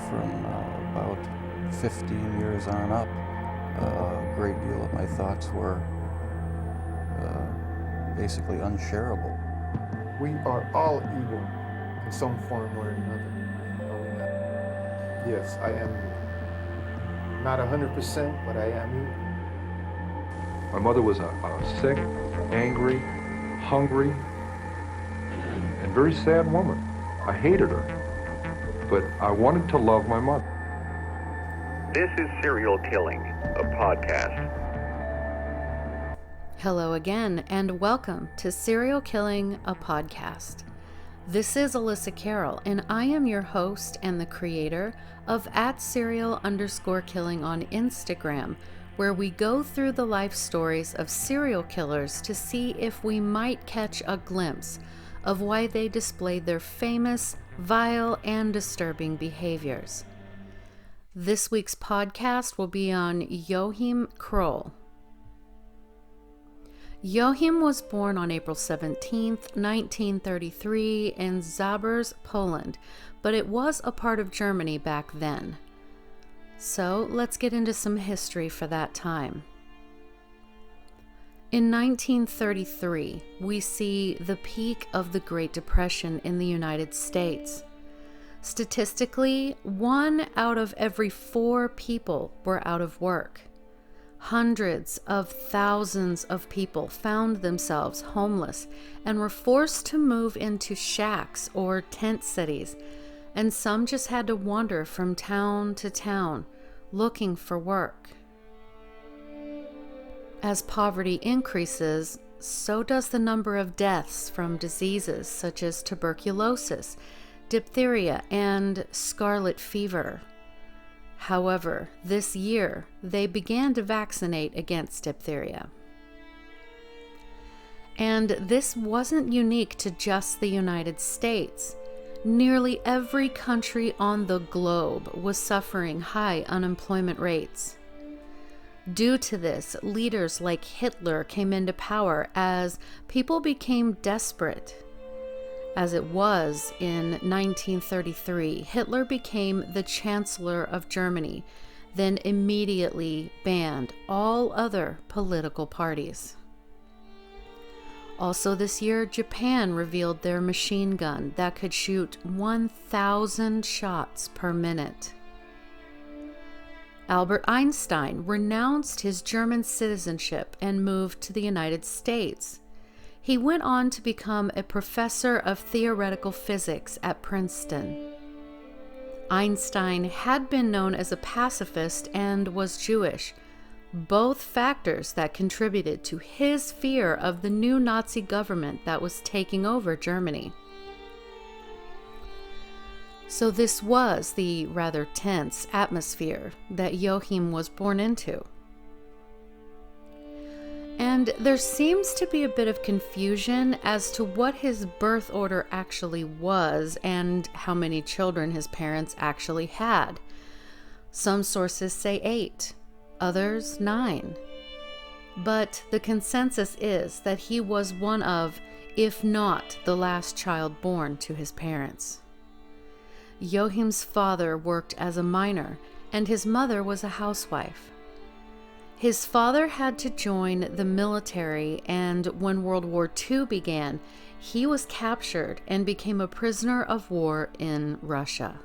from about 15 years on up, a great deal of my thoughts were basically unshareable. We are all evil in some form or another. Are we not? Yes, I am not 100%, but I am evil. My mother was a sick, angry, hungry, and very sad woman. I hated her, but I wanted to love my mother. This is Serial Killing, a podcast. Hello again, and welcome to Serial Killing, a podcast. This is Alyssa Carroll, and I am your host and the creator of @serial_killing on Instagram, where we go through the life stories of serial killers to see if we might catch a glimpse of why they displayed their famous, vile, and disturbing behaviors. This week's podcast will be on Joachim Kroll. Joachim was born on April 17, 1933 in Zabers, Poland, but it was a part of Germany back then. So let's get into some history for that time. In 1933, we see the peak of the Great Depression in the United States. Statistically, 1 out of every 4 people were out of work. Hundreds of thousands of people found themselves homeless and were forced to move into shacks or tent cities, and some just had to wander from town to town looking for work. As poverty increases, so does the number of deaths from diseases such as tuberculosis, diphtheria, and scarlet fever. However, this year, they began to vaccinate against diphtheria. And this wasn't unique to just the United States. Nearly every country on the globe was suffering high unemployment rates. Due to this, leaders like Hitler came into power as people became desperate. As it was in 1933, Hitler became the Chancellor of Germany, then immediately banned all other political parties. Also this year, Japan revealed their machine gun that could shoot 1,000 shots per minute. Albert Einstein renounced his German citizenship and moved to the United States. He went on to become a professor of theoretical physics at Princeton. Einstein had been known as a pacifist and was Jewish, both factors that contributed to his fear of the new Nazi government that was taking over Germany. So this was the rather tense atmosphere that Joachim was born into. And there seems to be a bit of confusion as to what his birth order actually was and how many children his parents actually had. Some sources say 8, others 9. But the consensus is that he was one of, if not the last child born to his parents. Joachim's father worked as a miner, and his mother was a housewife. His father had to join the military, and when World War II began, he was captured and became a prisoner of war in Russia.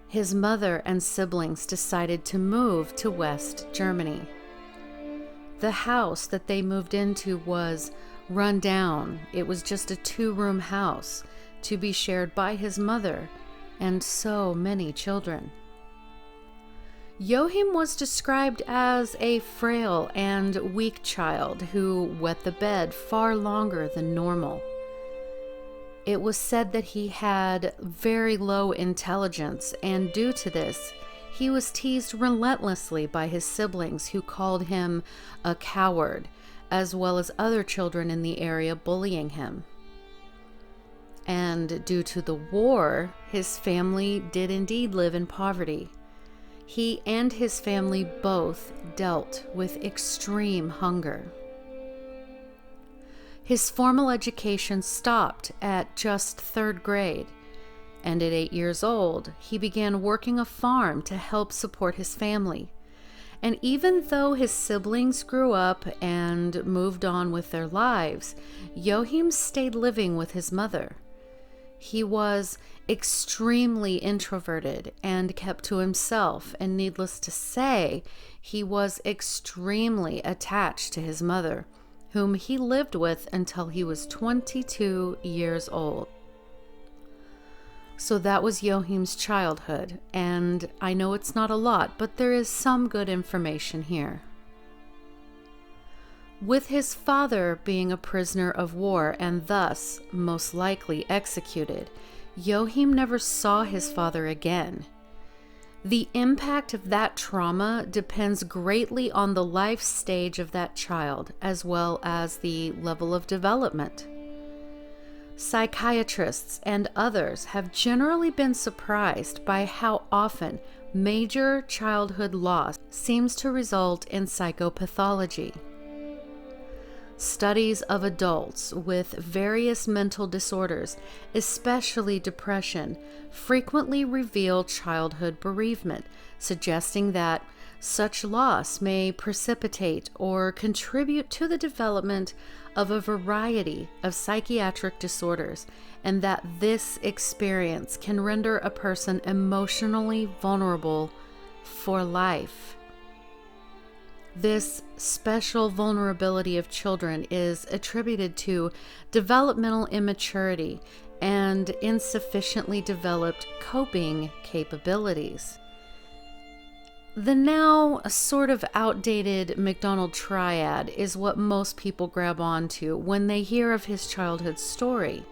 His mother and siblings decided to move to West Germany. The house that they moved into was run down. It was just a 2-room house to be shared by his mother and so many children. Joachim was described as a frail and weak child who wet the bed far longer than normal. It was said that he had very low intelligence, and due to this, he was teased relentlessly by his siblings who called him a coward, as well as other children in the area bullying him. And due to the war, his family did indeed live in poverty. He and his family both dealt with extreme hunger. His formal education stopped at just 3rd grade. And at 8 years old, he began working a farm to help support his family. And even though his siblings grew up and moved on with their lives, Joachim stayed living with his mother. He was extremely introverted and kept to himself, and needless to say, he was extremely attached to his mother, whom he lived with until he was 22 years old. So that was Joachim's childhood, and I know it's not a lot, but there is some good information here. With his father being a prisoner of war and thus most likely executed, Joachim never saw his father again. The impact of that trauma depends greatly on the life stage of that child, as well as the level of development. Psychiatrists and others have generally been surprised by how often major childhood loss seems to result in psychopathology. Studies of adults with various mental disorders, especially depression, frequently reveal childhood bereavement, suggesting that such loss may precipitate or contribute to the development of a variety of psychiatric disorders, and that this experience can render a person emotionally vulnerable for life. This special vulnerability of children is attributed to developmental immaturity and insufficiently developed coping capabilities. The now sort of outdated Mcdonald Triad is what most people grab onto when they hear of his childhood story.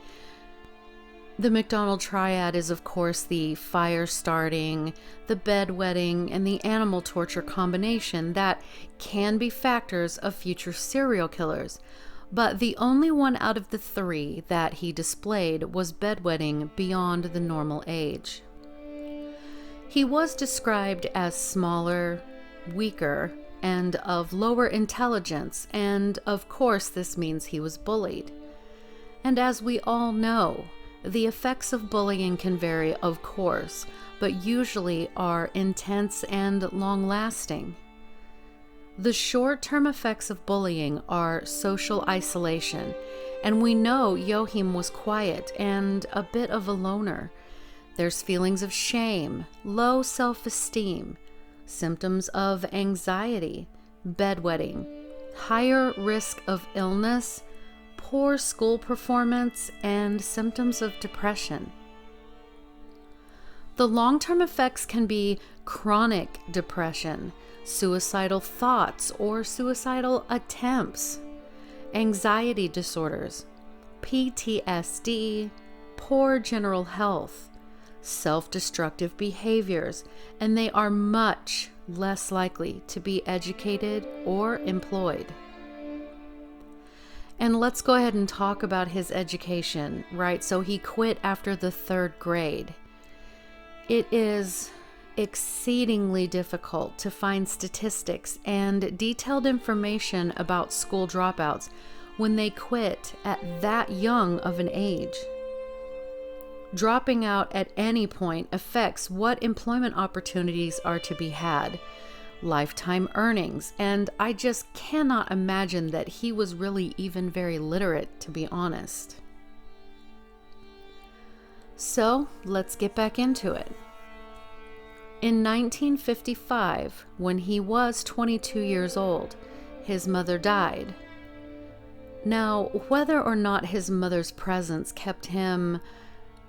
The Mcdonald Triad is, of course, the fire starting, the bedwetting, and the animal torture combination that can be factors of future serial killers, but the only one out of the three that he displayed was bedwetting beyond the normal age. He was described as smaller, weaker, and of lower intelligence, and of course this means he was bullied. And as we all know, the effects of bullying can vary, of course, but usually are intense and long-lasting. The short-term effects of bullying are social isolation, and we know Joachim was quiet and a bit of a loner. There's feelings of shame, low self-esteem, symptoms of anxiety, bedwetting, higher risk of illness, poor school performance, and symptoms of depression. The long-term effects can be chronic depression, suicidal thoughts or suicidal attempts, anxiety disorders, PTSD, poor general health, self-destructive behaviors, and they are much less likely to be educated or employed. And let's go ahead and talk about his education, right? So he quit after the 3rd grade. It is exceedingly difficult to find statistics and detailed information about school dropouts when they quit at that young of an age. Dropping out at any point affects what employment opportunities are to be had, lifetime earnings, and I just cannot imagine that he was really even very literate, to be honest. So let's get back into it. In 1955, when he was 22 years old, his mother died. Now, whether or not his mother's presence kept him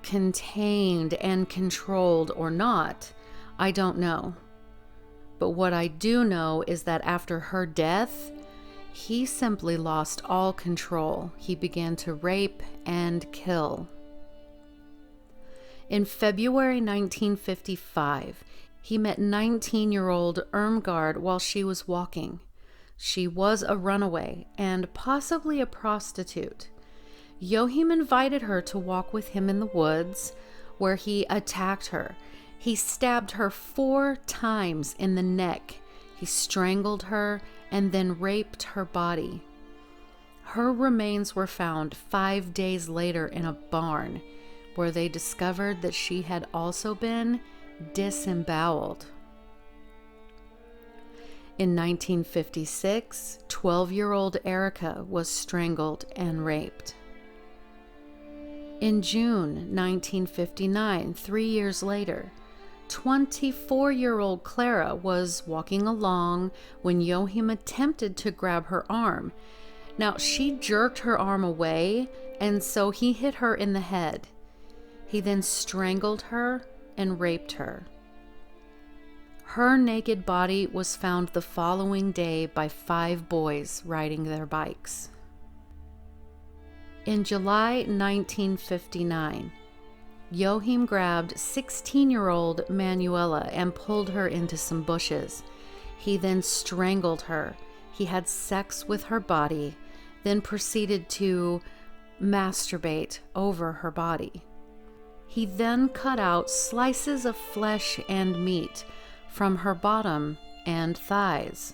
contained and controlled or not, I don't know. But what I do know is that after her death, he simply lost all control. He began to rape and kill. In February 1955, he met 19-year-old Irmgard while she was walking. She was a runaway and possibly a prostitute. Joachim invited her to walk with him in the woods, where he attacked her. He stabbed her 4 times in the neck. He strangled her and then raped her body. Her remains were found 5 days later in a barn, where they discovered that she had also been disemboweled. In 1956, 12-year-old Erica was strangled and raped. In June 1959, 3 years later, 24-year-old Clara was walking along when Joachim attempted to grab her arm. Now, she jerked her arm away, and so he hit her in the head. He then strangled her and raped her. Her naked body was found the following day by 5 boys riding their bikes. In July 1959, Joachim grabbed 16-year-old Manuela and pulled her into some bushes. He then strangled her. He had sex with her body, then proceeded to masturbate over her body. He then cut out slices of flesh and meat from her bottom and thighs.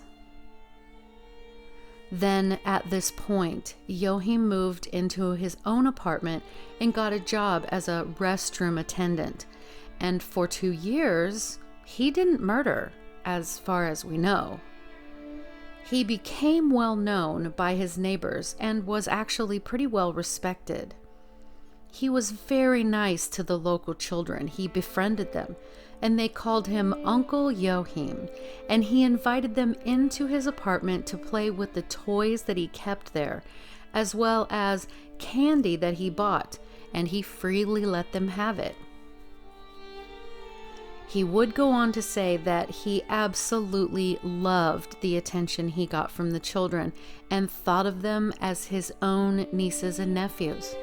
Then, at this point, Joachim moved into his own apartment and got a job as a restroom attendant. And for 2 years, he didn't murder, as far as we know. He became well known by his neighbors and was actually pretty well respected. He was very nice to the local children. He befriended them, and they called him Uncle Joachim, and he invited them into his apartment to play with the toys that he kept there, as well as candy that he bought, and he freely let them have it. He would go on to say that he absolutely loved the attention he got from the children and thought of them as his own nieces and nephews.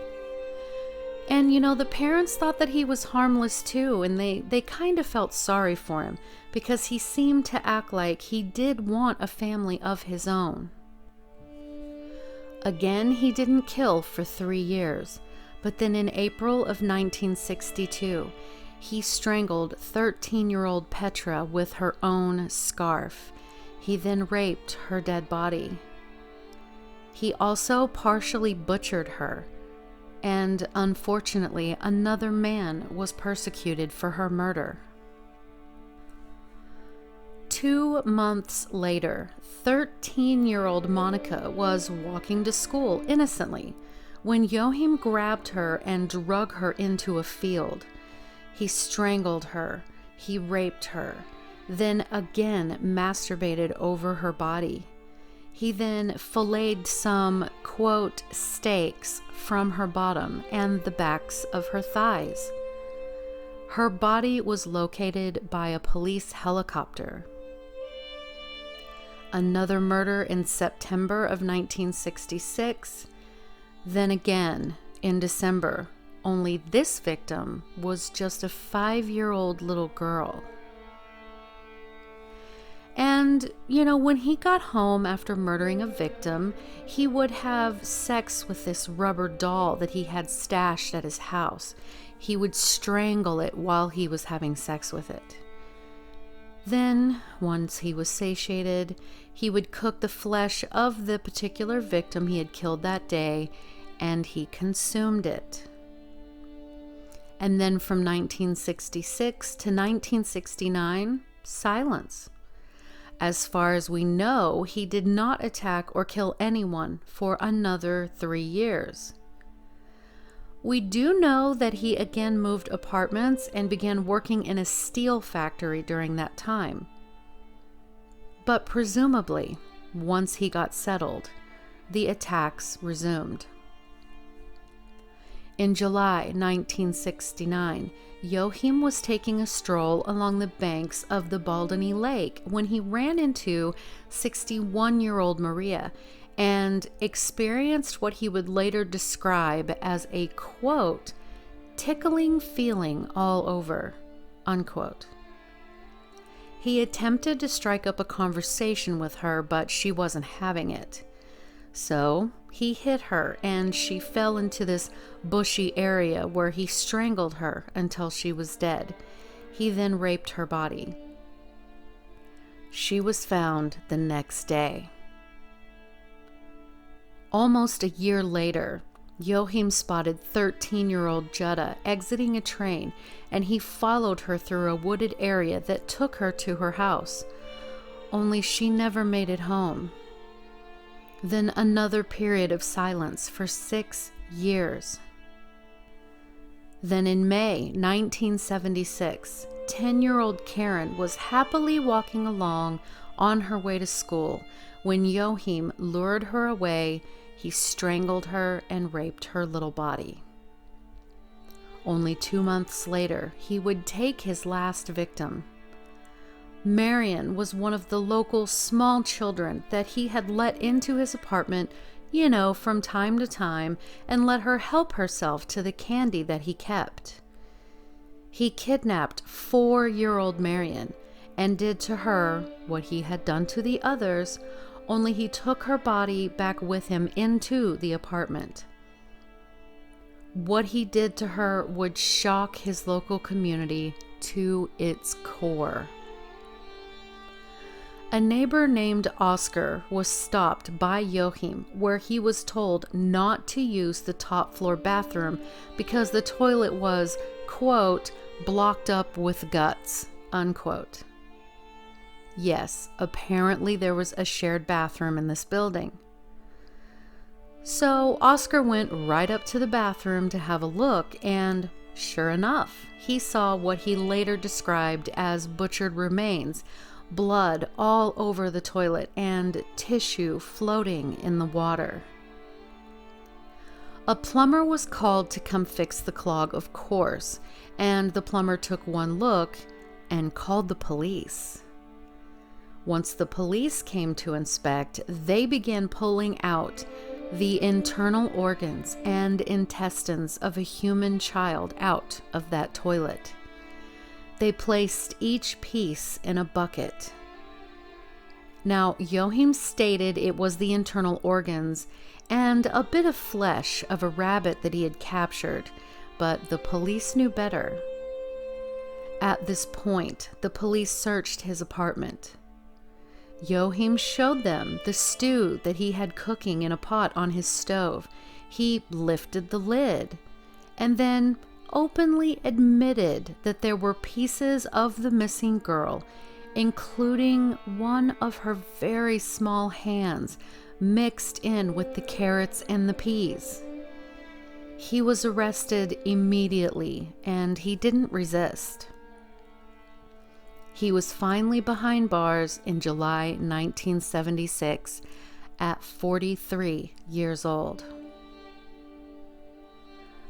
And, the parents thought that he was harmless too, and they kind of felt sorry for him because he seemed to act like he did want a family of his own. Again, he didn't kill for 3 years, but then in April of 1962, he strangled 13-year-old Petra with her own scarf. He then raped her dead body. He also partially butchered her. And unfortunately, another man was persecuted for her murder. 2 months later, 13-year-old Monica was walking to school innocently when Joachim grabbed her and drug her into a field. He strangled her, he raped her, then again masturbated over her body. He then filleted some, quote, steaks from her bottom and the backs of her thighs. Her body was located by a police helicopter. Another murder in September of 1966. Then again in December, only this victim was just a 5-year-old little girl. And, when he got home after murdering a victim, he would have sex with this rubber doll that he had stashed at his house. He would strangle it while he was having sex with it. Then, once he was satiated, he would cook the flesh of the particular victim he had killed that day, and he consumed it. And then from 1966 to 1969, silence. As far as we know, he did not attack or kill anyone for another 3 years. We do know that he again moved apartments and began working in a steel factory during that time. But presumably, once he got settled, the attacks resumed. In July 1969, Joachim was taking a stroll along the banks of the Baldini Lake when he ran into 61-year-old Maria and experienced what he would later describe as a, quote, tickling feeling all over, unquote. He attempted to strike up a conversation with her, but she wasn't having it. So he hit her and she fell into this bushy area where he strangled her until she was dead. He then raped her body. She was found the next day. Almost a year later, Joachim spotted 13-year-old Jutta exiting a train, and he followed her through a wooded area that took her to her house. Only she never made it home. Then another period of silence for 6 years. Then in May 1976, 10-year-old Karen was happily walking along on her way to school when Joachim lured her away. He strangled her and raped her little body. Only 2 months later, he would take his last victim. Marion was one of the local small children that he had let into his apartment, from time to time, and let her help herself to the candy that he kept. He kidnapped 4-year-old Marion and did to her what he had done to the others, only he took her body back with him into the apartment. What he did to her would shock his local community to its core. A neighbor named Oscar was stopped by Joachim, where he was told not to use the top floor bathroom because the toilet was, quote, blocked up with guts, unquote. Yes, apparently there was a shared bathroom in this building. So Oscar went right up to the bathroom to have a look, and sure enough, he saw what he later described as butchered remains, blood all over the toilet, and tissue floating in the water. A plumber was called to come fix the clog, of course, and the plumber took one look and called the police. Once the police came to inspect, they began pulling out the internal organs and intestines of a human child out of that toilet. They placed each piece in a bucket. Now, Joachim stated it was the internal organs and a bit of flesh of a rabbit that he had captured, but the police knew better. At this point, the police searched his apartment. Joachim showed them the stew that he had cooking in a pot on his stove. He lifted the lid and then openly admitted that there were pieces of the missing girl, including one of her very small hands, mixed in with the carrots and the peas. He was arrested immediately, and he didn't resist. He was finally behind bars in July 1976 at 43 years old.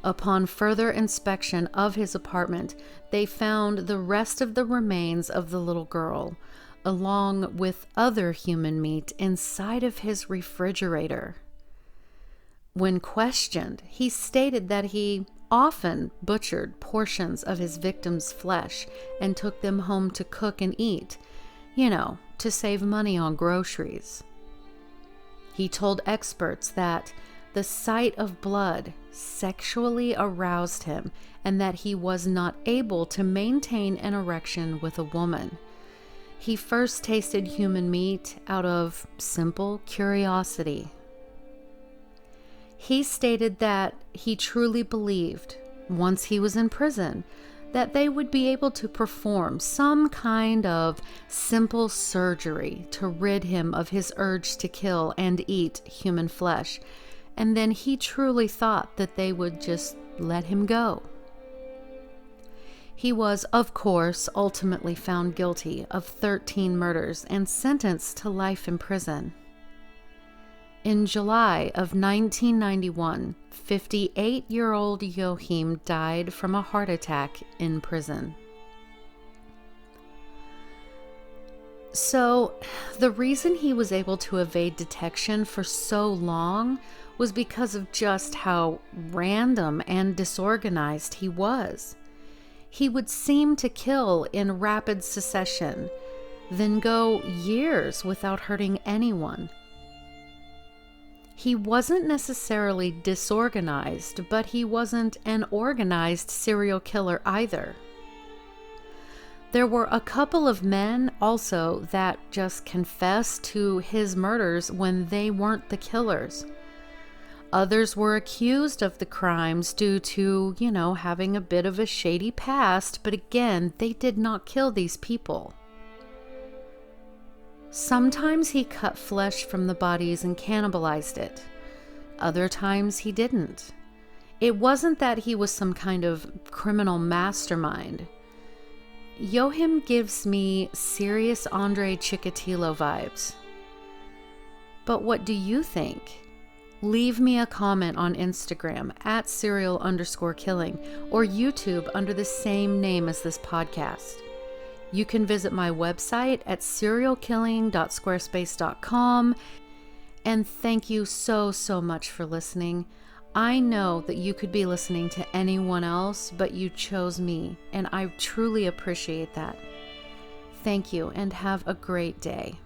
Upon further inspection of his apartment, they found the rest of the remains of the little girl, along with other human meat inside of his refrigerator. When questioned, he stated that he often butchered portions of his victims' flesh and took them home to cook and eat, to save money on groceries. He told experts that the sight of blood sexually aroused him and that he was not able to maintain an erection with a woman. He first tasted human meat out of simple curiosity. He stated that he truly believed, once he was in prison, that they would be able to perform some kind of simple surgery to rid him of his urge to kill and eat human flesh, and then he truly thought that they would just let him go. He was, of course, ultimately found guilty of 13 murders and sentenced to life in prison. In July of 1991, 58-year-old Joachim died from a heart attack in prison. So, the reason he was able to evade detection for so long was because of just how random and disorganized he was. He would seem to kill in rapid succession, then go years without hurting anyone. He wasn't necessarily disorganized, but he wasn't an organized serial killer either. There were a couple of men also that just confessed to his murders when they weren't the killers. Others were accused of the crimes due to, having a bit of a shady past, but again, they did not kill these people. Sometimes he cut flesh from the bodies and cannibalized it. Other times he didn't. It wasn't that he was some kind of criminal mastermind. Joachim gives me serious Andrei Chikatilo vibes. But what do you think? Leave me a comment on Instagram at serial_killing or YouTube under the same name as this podcast. You can visit my website at serialkilling.squarespace.com. And thank you so much for listening. I know that you could be listening to anyone else, but you chose me, and I truly appreciate that. Thank you, and have a great day.